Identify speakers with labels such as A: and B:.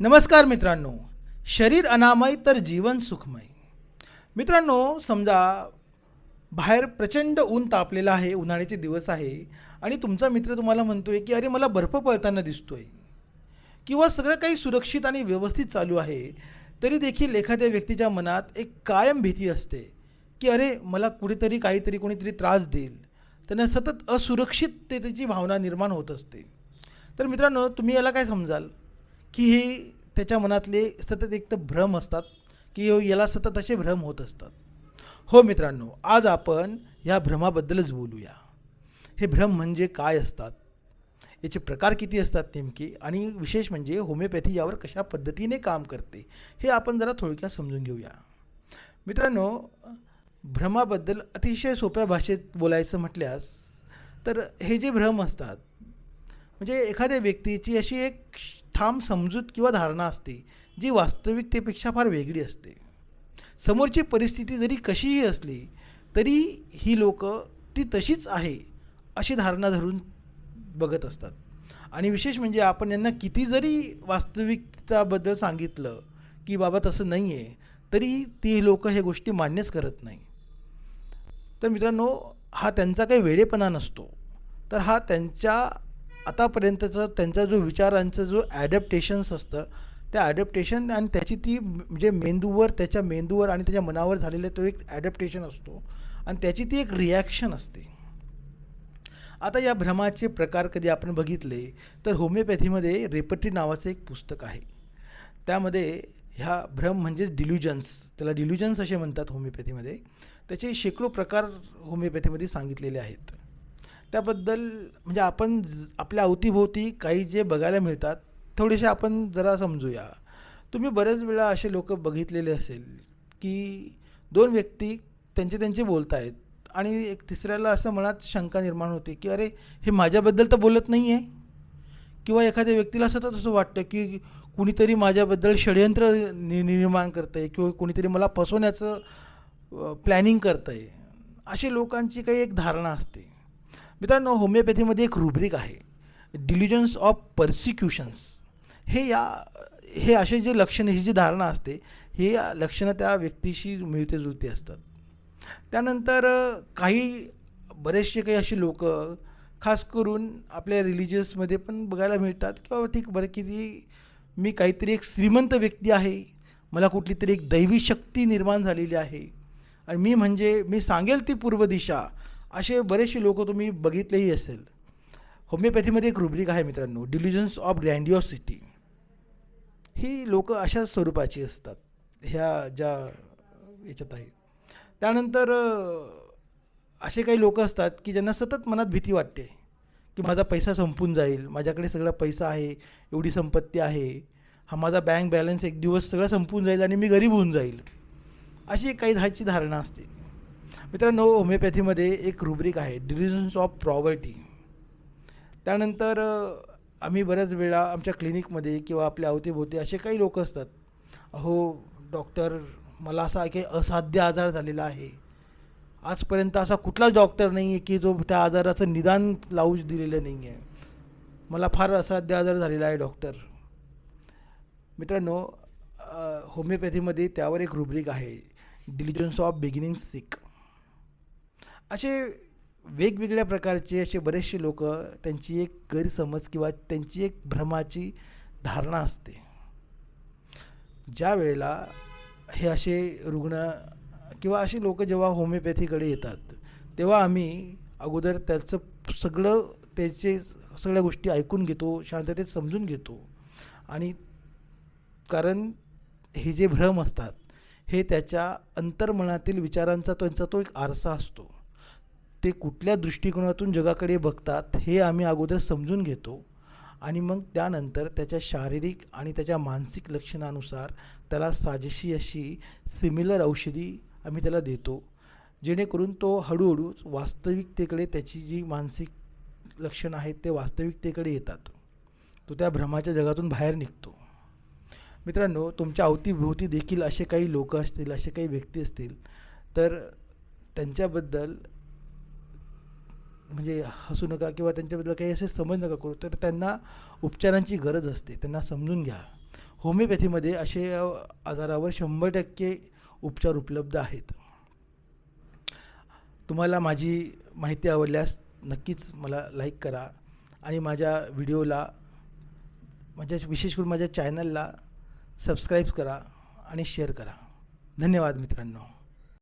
A: नमस्कार मित्रांनो. शरीर अनामय तर जीवन सुखमय. मित्रांनो, समजा बाहेर प्रचंड ऊन तापलेलं आहे, उन्हाळ्याचे दिवस आहे आणि तुमचा मित्र तुम्हाला म्हणतोय की अरे मला बर्फ पडताना दिसतोय किंवा सगळं काही सुरक्षित आणि व्यवस्थित चालू आहे, तरी देखील एखाद्या व्यक्तीच्या मनात एक कायम भीती असते की अरे मला कुठेतरी काहीतरी कोणीतरी त्रास देईल. त्यांना सतत असुरक्षिततेची भावना निर्माण होत असते. तर मित्रांनो, तुम्ही याला काय समजाल की हे त्याच्या मनातले सतत एक तर भ्रम असतात की याला सतत असे भ्रम होत असतात. हो मित्रांनो, आज आपण ह्या भ्रमाबद्दलच बोलूया. हे भ्रम म्हणजे काय असतात, याचे प्रकार किती असतात नेमके, आणि विशेष म्हणजे होमिओपॅथी यावर कशा पद्धतीने काम करते हे आपण जरा थोडक्यात समजून घेऊया. मित्रांनो, भ्रमाबद्दल अतिशय सोप्या भाषेत बोलायचं म्हटल्यास तर हे जे भ्रम असतात म्हणजे एखाद्या व्यक्तीची अशी एक ठाम समजूत किंवा धारणा असते जी वास्तविकतेपेक्षा फार वेगळी असते. समोरची परिस्थिती जरी कशीही असली तरी ही लोक ती तशीच आहे अशी धारणा धरून बघत असतात. आणि विशेष म्हणजे आपण यांना किती जरी वास्तविकताबद्दल सांगितलं की बाबा तसं नाही आहे, तरी ती लोक हे गोष्टी मान्यच करत नाही. तर मित्रांनो, हा त्यांचा काही वेडेपणा नसतो, तर हा त्यांच्या आतापर्यंतचा त्यांचा जो विचारांचा जो ॲडॅप्टेशन्स असतं, त्या ॲडॅप्टेशन आणि त्याची ती म्हणजे त्याच्या मेंदूवर आणि त्याच्या मनावर झालेला तो एक ॲडॅप्टेशन असतो आणि त्याची ती एक रिॲक्शन असते. आता या भ्रमाचे प्रकार कधी आपण बघितले तर होमिओपॅथीमध्ये रेपर्टरी नावाचं एक पुस्तक आहे. त्यामध्ये ह्या भ्रम म्हणजेच डिल्युजन्स, त्याला डिल्युजन्स असे म्हणतात होमिओपॅथीमध्ये, त्याचे शेकडो प्रकार होमिओपॅथीमध्ये सांगितलेले आहेत. त्याबद्दल म्हणजे आपण आपल्या अवतीभोवती काही जे बघायला मिळतात थोडेसे आपण जरा समजूया. तुम्ही बरेच वेळा असे लोक बघितलेले असेल की दोन व्यक्ती त्यांचे बोलत आहेत आणि एक तिसऱ्याला असं मनात शंका निर्माण होते की अरे हे माझ्याबद्दल तर बोलत नाही आहे, किंवा एखाद्या व्यक्तीला सतत असं वाटतं की कुणीतरी माझ्याबद्दल षडयंत्र निर्माण करतं आहे किंवा कुणीतरी मला फसवण्याचं प्लॅनिंग करतं आहे. अशी लोकांची काही एक धारणा असते. मित्रांनो, होमिओपॅथीमध्ये एक रुब्रिक आहे, डिल्युजन्स ऑफ पर्सिक्युशन्स. हे असे जे लक्षणे, ही जी धारणा असते, हे लक्षणं त्या व्यक्तीशी मिळते जुळते असतात. त्यानंतर बरेचसे काही अशी लोक खास करून आपल्या रिलिजियसमध्ये पण बघायला मिळतात किंवा ठीक बरं की मी काहीतरी एक श्रीमंत व्यक्ती आहे, मला कुठली तरी एक दैवी शक्ती निर्माण झालेली आहे आणि मी सांगेल ती पूर्व दिशा, असे बरेचसे लोक तुम्ही बघितलेही असेल. होमिओपॅथीमध्ये एक रुब्रिक आहे मित्रांनो, डिल्युजन्स ऑफ ग्रँडिओसिटी. ही लोक अशाच स्वरूपाची असतात ह्या ज्या याच्यात आहे. त्यानंतर असे काही लोक असतात की ज्यांना सतत मनात भीती वाटते की माझा पैसा संपून जाईल, माझ्याकडे सगळा पैसा आहे, एवढी संपत्ती आहे, हा माझा बँक बॅलन्स एक दिवस सगळं संपून जाईल आणि मी गरीब होऊन जाईल, अशी काही धाची धारणा असते. मित्रांनो, होमिओपॅथीमध्ये एक रुब्रिक आहे, डिल्युजन्स ऑफ पॉवर्टी. त्यानंतर आम्ही बऱ्याच वेळा आमच्या क्लिनिकमध्ये किंवा आपल्या अवतीभोवती असे काही लोक असतात, अहो डॉक्टर मला असा काही असाध्य आजार झालेला आहे, आजपर्यंत असा कुठलाच डॉक्टर नाही आहे की जो त्या आजाराचं निदान लावू दिलेलं नाही आहे, मला फार असाध्य आजार झालेला आहे डॉक्टर. मित्रांनो, होमिओपॅथीमध्ये त्यावर एक रुब्रिक आहे, डिल्युजन्स ऑफ बिगिनिंग सिक. असे वेगवेगळ्या प्रकारचे असे बरेचसे लोक, त्यांची एक गैरसमज किंवा त्यांची एक भ्रमाची धारणा असते. ज्या वेळेला हे असे रुग्ण किंवा असे लोक जेव्हा होमिओपॅथीकडे येतात तेव्हा आम्ही अगोदर त्याचे सगळ्या गोष्टी ऐकून घेतो, शांततेत समजून घेतो. आणि कारण हे जे भ्रम असतात हे त्याच्या अंतर्मनातील विचारांचा त्यांचा तो एक आरसा असतो. ते कुठल्या दृष्टिकोनातून जगाकडे बघतात हे आम्ही अगोदर समजून घेतो आणि मग त्यानंतर त्याच्या शारीरिक आणि त्याच्या मानसिक लक्षणानुसार त्याला साजेशी अशी सिमिलर औषधी आम्ही त्याला देतो, जेणेकरून तो हळूहळू वास्तविकतेकडे, त्याची जी मानसिक लक्षणं आहेत ते वास्तविकतेकडे येतात, तो त्या भ्रमाच्या जगातून बाहेर निघतो. मित्रांनो, तुमच्या अवतीभोवती देखील असे काही लोक असतील, असे काही व्यक्ती असतील, तर त्यांच्याबद्दल म्हणजे हसू नका किंवा त्यांच्याबद्दल काही असे समज नका करू, तर त्यांना उपचारांची गरज असते, त्यांना समजून घ्या. होमिओपॅथीमध्ये असे आजारावर 100% उपचार उपलब्ध आहेत. तुम्हाला माझी माहिती आवडल्यास नक्कीच मला लाईक करा आणि माझ्या व्हिडिओला विशेष करून माझ्या चॅनलला सबस्क्राईब करा आणि शेअर करा. धन्यवाद मित्रांनो.